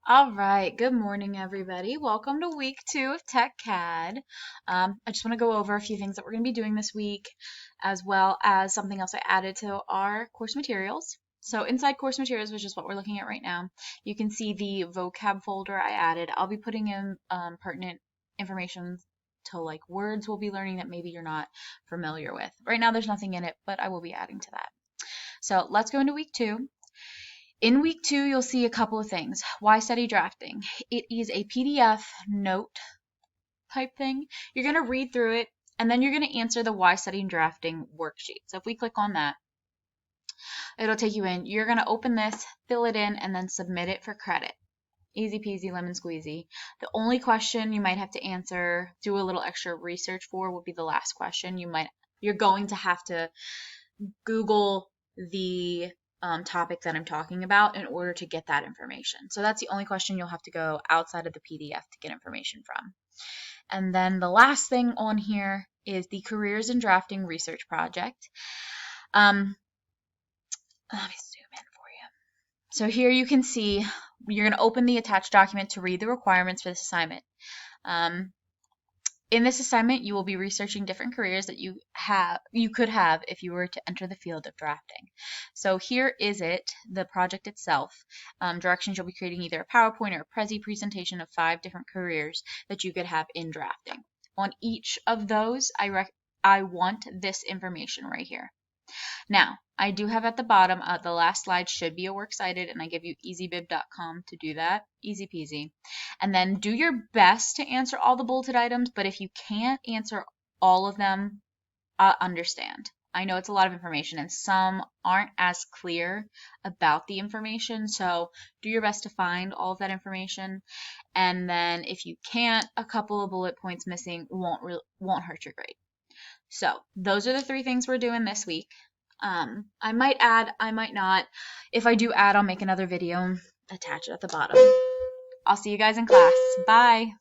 All right, good morning, everybody. Welcome to week 2 of Tech CAD. I just want to go over a few things that we're going to be doing this week, as well as something else I added to our course materials. So inside course materials, which is what we're looking at right now, you can see the vocab folder I added. I'll be putting in pertinent information to like words we'll be learning that maybe you're not familiar with. Right now there's nothing in it, but I will be adding to that. So let's go into week 2. In week 2, you'll see a couple of things. Why study drafting? It is a PDF note type thing. You're going to read through it, and then you're going to answer the why studying drafting worksheet. So if we click on that, it'll take you in. You're going to open this, fill it in, and then submit it for credit. Easy peasy, lemon squeezy. The only question you might have to answer, do a little extra research for, would be the last question. You're going to have to Google the topic that I'm talking about in order to get that information. So that's the only question you'll have to go outside of the PDF to get information from. And then the last thing on here is the Careers in Drafting Research Project. Let me zoom in for you. So here you can see you're going to open the attached document to read the requirements for this assignment. In this assignment, you will be researching different careers that you could have if you were to enter the field of drafting. So here is the project itself. Directions, you'll be creating either a PowerPoint or a Prezi presentation of 5 different careers that you could have in drafting. On each of those, I want this information right here. Now, I do have at the bottom, the last slide should be a works cited, and I give you easybib.com to do that. Easy peasy. And then do your best to answer all the bulleted items, but if you can't answer all of them, understand. I know it's a lot of information, and some aren't as clear about the information, so do your best to find all of that information. And then if you can't, a couple of bullet points missing won't hurt your grade. So those are the 3 things we're doing this week. I might add, I might not. If I do add, I'll make another video and attach it at the bottom. I'll see you guys in class. Bye.